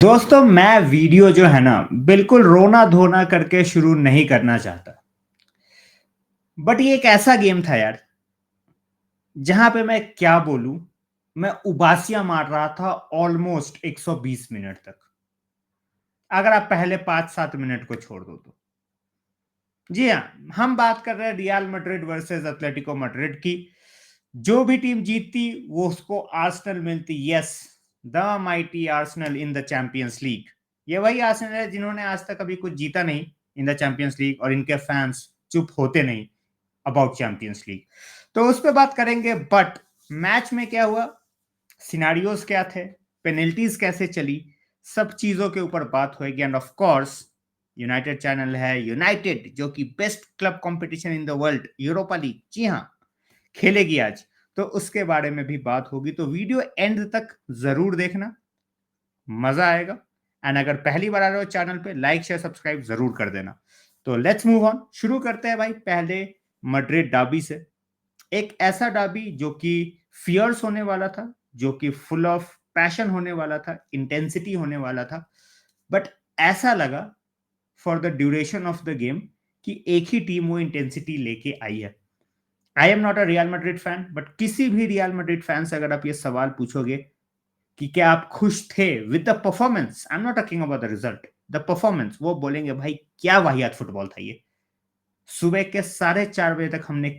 दोस्तों मैं वीडियो जो है ना बिल्कुल रोना धोना करके शुरू नहीं करना चाहता। बट ये एक ऐसा गेम था यार जहां पे मैं क्या बोलूं। मैं उबासियां मार रहा था ऑलमोस्ट 120 मिनट तक, अगर आप पहले 5-7 मिनट को छोड़ दो तो। जी हाँ, हम बात कर रहे हैं real Madrid versus Atletico Madrid की। जो भी टीम जीतती वो उसको आर्सेनल मिलती। Yes, the mighty Arsenal in the champions league. ये वही आर्सेनल है जिन्होंने आज तक कभी कुछ जीता नहीं इन द चैंपियंस लीग, और इनके फैंस चुप होते नहीं अबाउट चैंपियंस लीग। तो उस पर बात करेंगे। बट मैच में क्या हुआ, सिनारियोज क्या थे, पेनल्टीज कैसे चली, सब चीजों के ऊपर बात होगी। End of course United channel है, यूनाइटेड जो कि best club competition in the world, Europa League, जी हाँ, खेलेगी आज। तो उसके बारे में भी बात होगी। तो वीडियो एंड तक जरूर देखना, मजा आएगा। एंड अगर पहली बार आ रहे हो चैनल पे, लाइक शेयर सब्सक्राइब जरूर कर देना। तो लेट्स मूव ऑन, शुरू करते हैं भाई पहले मैड्रिड डार्बी से। एक ऐसा डार्बी जो कि फियर्स होने वाला था, जो कि फुल ऑफ पैशन होने वाला था, इंटेंसिटी होने वाला था। बट ऐसा लगा for the duration of the game कि एक ही टीम वो इंटेंसिटी लेके आई है। आई am not a real Madrid fan, but किसी भी रियल मैड्रिड फैन से अगर आप ये सवाल पूछोगे कि क्या आप खुश थे with the performance, I am not talking about the result, the performance, वो बोलेंगे भाई क्या वाहियात फुटबॉल था ये। सुबह के 4:30 बजे तक हमने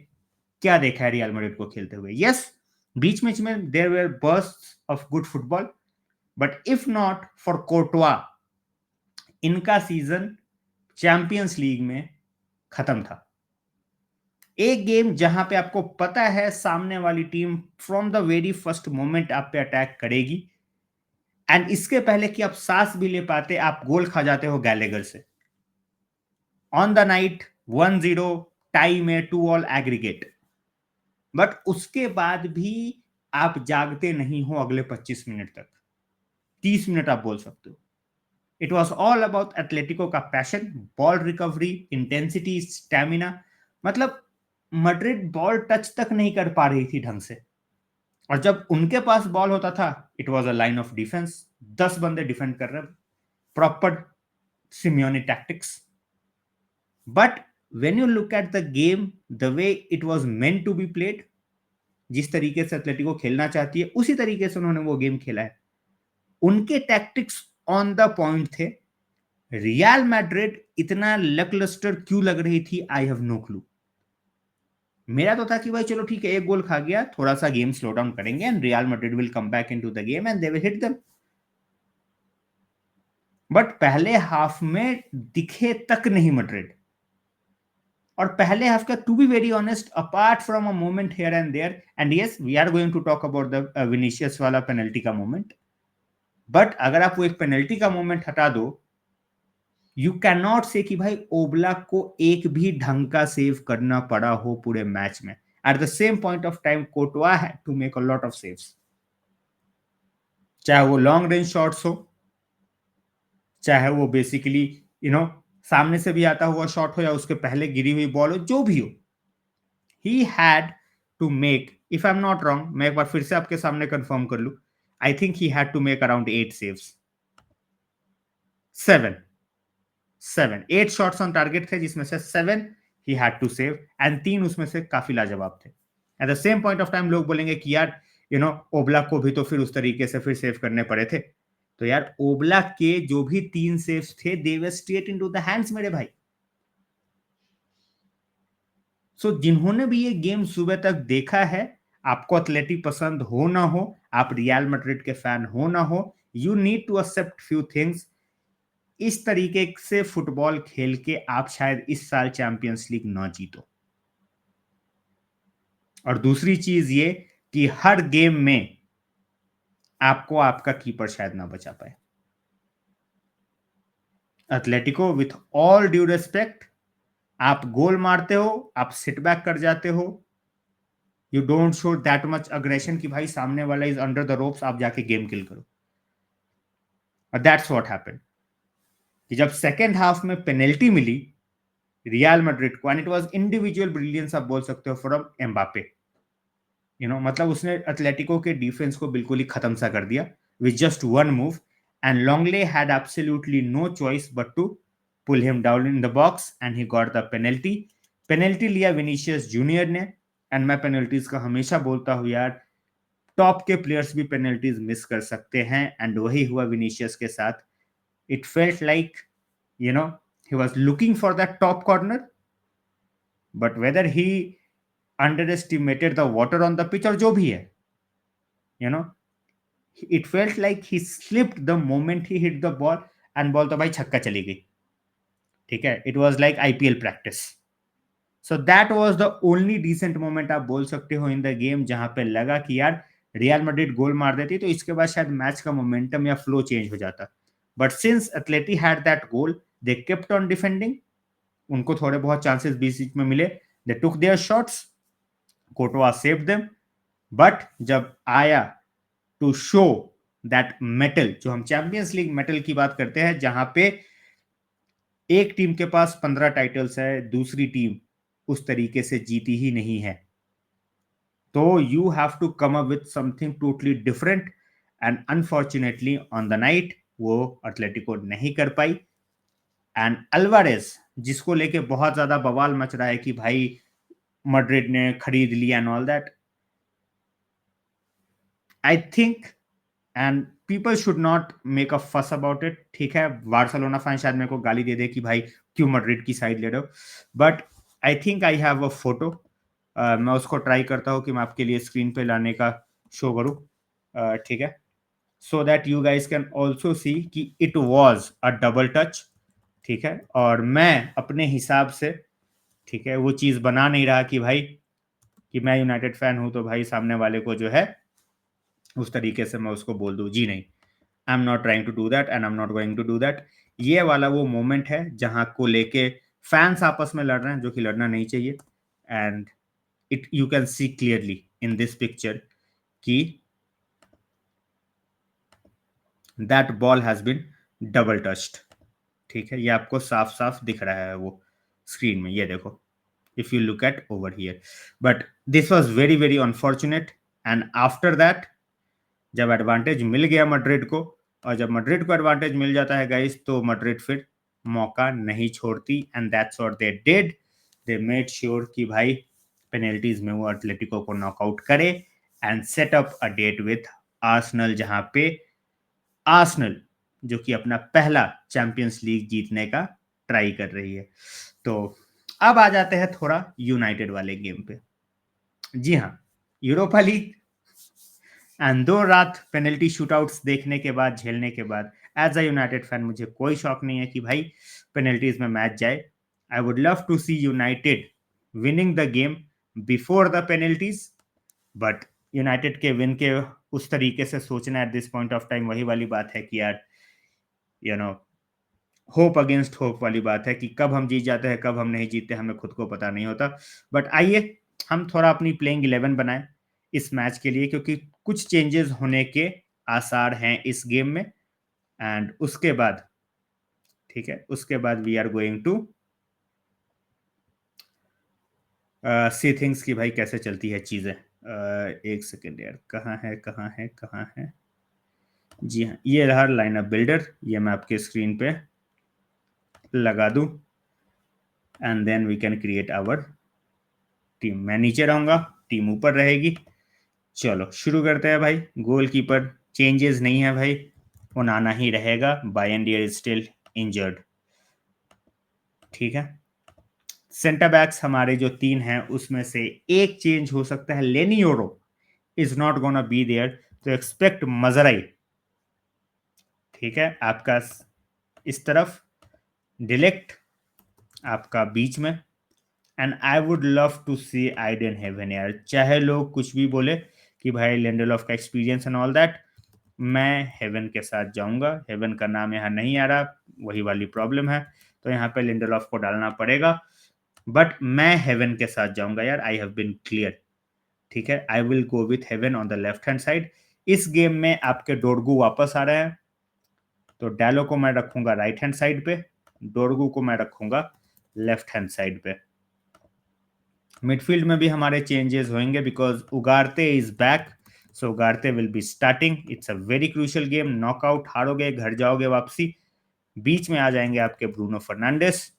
क्या देखा है रियल मैड्रिड को खेलते हुए। यस, बीच बीच में there were bursts of good football, but if not for Courtois, इनका सीजन चैंपियंस लीग में खत्म था। एक गेम जहां पे आपको पता है सामने वाली team from the very first moment आप पे अटैक करेगी, एंड इसके पहले कि आप सांस भी ले पाते आप गोल खा जाते हो गैलेगर से। ऑन द नाइट 1-0 टाई में 2-2 एग्रीगेट। बट उसके बाद भी आप जागते नहीं हो अगले 25 मिनट तक, 30 मिनट आप बोल सकते हो। It was all about Atletico का passion, ball recovery, intensity, stamina. मतलब मैड्रिड बॉल टच तक नहीं कर पा रही थी ढंग से, और जब उनके पास बॉल होता था it was a line of defence, 10 बंदे डिफेंड कर रहे, proper Simeone tactics. But when you look at the game the way it was meant to be played, जिस तरीके से एथलेटिको खेलना चाहती है उसी तरीके से उन्होंने वो गेम खेला है। उनके टैक्टिक्स ऑन द पॉइंट थे। रियल मैड्रिड इतना लकलस्टर क्यों लग रही थी, आई हैव नो क्लू। मेरा तो था कि भाई चलो ठीक है, एक गोल खा गया, थोड़ा सा गेम स्लो डाउन करेंगे and Real Madrid will come back into the game and they will hit them. But पहले हाफ में दिखे तक नहीं मैड्रिड। और पहले हाफ का, to be very honest, apart from a moment here and there, and yes we are going to talk about the Vinicius वाला penalty का मोमेंट। बट अगर आप वो एक पेनल्टी का मोमेंट हटा दो, यू कैन नॉट से कि भाई ओब्लाक को एक भी ढंग का सेव करना पड़ा हो पूरे मैच में। At the same point of time Courtois had to make a lot of saves, चाहे वो लॉन्ग रेंज शॉट्स हो, चाहे वो बेसिकली यू नो सामने से भी आता हुआ शॉट हो, या उसके पहले गिरी हुई बॉल हो, जो भी हो। He had to make, if I am not wrong, मैं एक बार फिर से आपके सामने कंफर्म कर लूं, I think he had to make around 8 saves, 7 7 8 shots on target थे, जिसमें से 7 he had to save, and 3 उसमें से काफी लाजवाब थे। At the same point of time लोग बोलेंगे कि यार ओब्लाक को भी तो फिर उस तरीके से फिर सेव करने पड़े थे। तो यार ओब्लाक के जो भी 3 सेव्स थे they were straight into the hands मेरे भाई। सो जिन्होंने भी ये गेम सुबह तक देखा है, आपको एथलेटिक पसंद हो ना हो, आप रियल मैड्रिड के फैन हो ना हो, you need to accept few things. इस तरीके से फुटबॉल खेल के आप शायद इस साल चैंपियंस लीग ना जीतो। और दूसरी चीज ये कि हर गेम में आपको आपका कीपर शायद ना बचा पाए। Atletico with all due respect, आप गोल मारते हो, आप सिटबैक कर जाते हो, you don't show that much aggression कि भाई सामने वाला इज अंडर द रोप्स, आप जाके गेम किल करो। और दैट्स व्हाट हैपेंड कि जब सेकेंड हाफ में पेनल्टी मिली रियल मैड्रिड को, and it was individual brilliance आप बोल सकते हो फ्रॉम एम्बापे। मतलब उसने एथलेटिको के डिफेंस को बिल्कुल ही खत्म सा कर दिया with just one move. and Longley had absolutely no choice but to pull him down in the box and he got the penalty. Penalty लिया विनीशियस जूनियर ने, एंड मैं पेनल्टीज का हमेशा बोलता हूँ यार, टॉप के प्लेयर्स भी पेनल्टीज मिस कर सकते हैं, एंड वही हुआ विनीशियस के साथ. It felt like, you know, he was looking for that top corner, but whether he underestimated the water on the pitch or जो भी है, you know, it felt like he slipped the moment he hit the ball, and ball तो भाई छक्का चली गई. ठीक है, it was like IPL practice. So that was the only decent moment आप बोल सकते हो इन द गेम, जहां पे लगा कि यार रियल मैड्रिड गोल मार देती तो इसके बाद शायद मैच का मोमेंटम या फ्लो चेंज हो जाता. But since Atleti had that goal, they kept on defending. उनको थोड़े बहुत चांसेस बीच बीच में मिले, they took their shots, Courtois saved them. But जब आया टू शो दैट मेटल, जो हम चैंपियंस लीग मेटल की बात करते हैं, जहां पे एक टीम के पास 15 टाइटल्स है, दूसरी टीम उस तरीके से जीती ही नहीं है, तो you have to come up with something totally different. And unfortunately on the night वो एटलेटिको नहीं कर पाई. एंड अल्वारेज, जिसको लेके बहुत ज्यादा बवाल मच रहा है कि भाई मैड्रिड ने खरीद लिया and all that, I think, and people should not make a फस अबाउट इट. ठीक है, बार्सिलोना फैन शायद मेरे को गाली दे दे कि भाई क्यों मैड्रिड की साइड ले रहे हो, but I think I have a photo. मैं उसको ट्राई करता हूँ कि मैं आपके लिए स्क्रीन पे लाने का शो करूँ. ठीक है, so that you guys can also see कि it was a double touch. ठीक है, और मैं अपने हिसाब से, ठीक है, वो चीज़ बना नहीं रहा कि भाई कि मैं यूनाइटेड फैन हूँ तो भाई सामने वाले को जो है उस तरीके से मैं उसको बोल दूँ. जी नहीं, I am not trying to do that and I am not going to do that. ये वाला वो मोमेंट है जहां को लेके फैंस आपस में लड़ रहे हैं, जो कि लड़ना नहीं चाहिए. And it you can see clearly in this picture कि that ball has been double touched. ठीक है, ये आपको साफ साफ दिख रहा है वो स्क्रीन में, ये देखो, if you look eight over here. But this was very very unfortunate. And after that जब एडवांटेज मिल गया मैड्रिड को, और जब मैड्रिड को एडवांटेज मिल जाता है गाइस, तो मैड्रिड फिर मौका नहीं छोड़ती, and that's what they did. They made sure कि भाई पेनल्टीज में वो एटलेटिको को नॉकआउट करे and set up a date with Arsenal, जहां पे आर्सेनल जो कि अपना पहला चैंपियंस लीग जीतने का ट्राई कर रही है. तो अब आ जाते हैं थोड़ा यूनाइटेड वाले गेम पे. जी हाँ, यूरोपा लीग, एंड 2 रात पेनल्टी शूटआउट्स देखने के बाद, झेलने के बाद, एज अ यूनाइटेड फैन मुझे कोई शौक नहीं है कि भाई पेनल्टीज में मैच जाए. I would love to see United winning the game before the penalties. But United के विन के उस तरीके से सोचना at this point of time, वही वाली बात है कि यार, you know, hope against hope वाली बात है कि कब हम जीत जाते हैं, कब हम नहीं जीतते, हमें खुद को पता नहीं होता. बट आइए हम थोड़ा अपनी प्लेइंग 11 बनाएं इस मैच के लिए, क्योंकि कुछ चेंजेस होने के आसार हैं इस गेम में. एंड उसके बाद, ठीक है, उसके बाद we are going to see things कि भाई कैसे चलती है चीज़ें. एक सेकेंड यार, कहाँ है कहाँ है कहाँ है. जी हाँ, ये रहा लाइनअप बिल्डर, ये मैं आपके स्क्रीन पे लगा दूं, and then we can create our team. मैं नीचे रहूंगा, टीम ऊपर रहेगी. चलो शुरू करते हैं भाई. गोलकीपर चेंजेस नहीं है भाई, ओनाना ही रहेगा. बायनडियर इज स्टिल इंजर्ड. ठीक है, सेंटर बैक्स हमारे जो 3 हैं उसमें से एक चेंज हो सकता है. Leny Yoro is not going to देयर, तो एक्सपेक्ट मजराई, ठीक है, आपका इस तरफ, डिलेक्ट आपका बीच में. And I would love to see Aidan Heaven यार. चाहे लोग कुछ भी बोले कि भाई लिंडेलॉफ का एक्सपीरियंस एंड ऑल दैट, मैं हेवन के साथ जाऊंगा. हेवन का नाम यहाँ नहीं आ रहा, वही वाली प्रॉब्लम है, तो यहाँ पे लिंडेलॉफ को डालना पड़ेगा. बट मैं हेवन के साथ जाऊंगा यार, आई हैव बीन क्लियर. ठीक है, I will go with Heaven on the left hand side. इस गेम में आपके डोरगू वापस आ रहे हैं, तो डैलो को मैं रखूंगा राइट हैंड साइड पे, डोरगू को मैं रखूंगा लेफ्ट हैंड साइड पे. मिडफील्ड में भी हमारे चेंजेस होंगे because Ugarte is back. So Ugarte will be starting. It's a very crucial game. Knockout, हारोगे घर जाओगे वापसी। बीच में आ जाएंगे आपके ब्रूनो फर्नांडिस।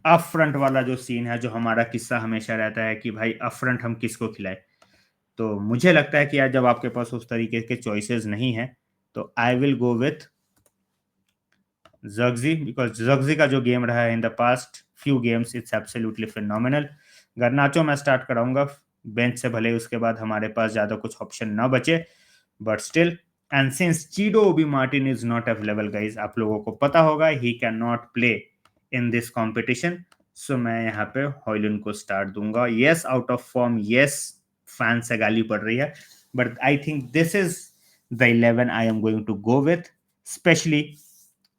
अप फ्रंट वाला जो सीन है, जो हमारा किस्सा हमेशा रहता है कि भाई अप फ्रंट हम किसको खिलाए, तो मुझे लगता है कि यार जब आपके पास उस तरीके के चॉइसेस नहीं है तो I will go with Zirkzee, because Zirkzee का जो गेम रहा है in the past few games, it's absolutely phenomenal. Garnacho मैं स्टार्ट कराऊंगा बेंच से, भले उसके बाद हमारे पास ज्यादा कुछ ऑप्शन ना बचे, but still. And since Chido Obi Martin is not available guys, आप लोगों को पता होगा ही can not play in this competition, so मैं यहाँ पे हॉयलुंड को स्टार्ट दूंगा। Yes, out of form, yes, fan से गाली पड़ रही है, but I think this is the 11 I am going to go with. Specially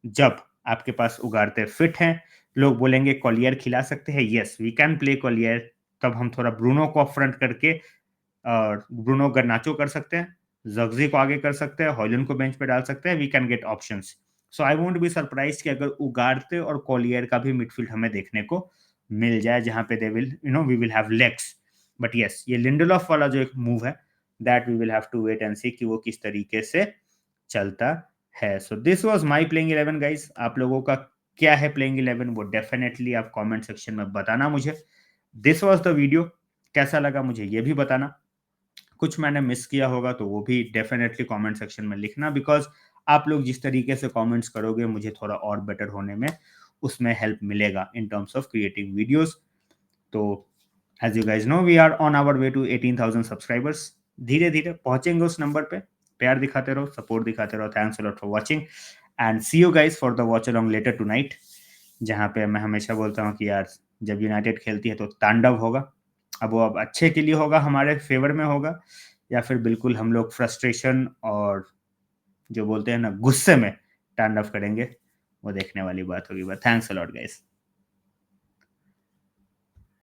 जब आपके पास उगारते फिट हैं, लोग बोलेंगे कॉलियर खिला सकते हैं, yes we can play collier. तब हम थोड़ा ब्रूनो को फ्रंट करके और ब्रूनो गर्नाचो कर सकते हैं, जग्जी को आगे कर सकते हैं, हॉयलैंड को बेंच पे डाल सकते हैं, we can get options. So I won't be surprise कि अगर उगारते और कॉलियर का भी मिडफील्ड हमें देखने को मिल जाए, जहां पे they will we will have legs. But yes, ये लिंडलॉफ वाला जो एक मूव है, that we will have to wait and see कि वो किस तरीके से चलता है। So this was my playing 11 guys. आप लोगों का क्या है प्लेइंग 11, वो डेफिनेटली आप कमेंट सेक्शन में बताना मुझे। This was the video. कैसा लगा मुझे ये भी बताना। कुछ मैंने मिस किया होगा तो वो भी डेफिनेटली कमेंट सेक्शन में लिखना, बिकॉज आप लोग जिस तरीके से कमेंट्स करोगे मुझे थोड़ा और बेटर होने में उसमें हेल्प मिलेगा in terms of creating videos. तो as you guys know, we are on our way to 18,000 subscribers. धीरे धीरे पहुंचेंगे उस नंबर पे। प्यार दिखाते रहो, सपोर्ट दिखाते रहो। Thanks a lot for watching and see you guys for the watch along later tonight, जहां पे मैं हमेशा बोलता हूँ कि यार जब यूनाइटेड खेलती है तो तांडव होगा। अब वो अब अच्छे के लिए होगा, हमारे फेवर में होगा, या फिर बिल्कुल हम लोग फ्रस्ट्रेशन और जो बोलते हैं ना गुस्से में तांडव करेंगे, वो देखने वाली बात होगी। But thanks a lot guys.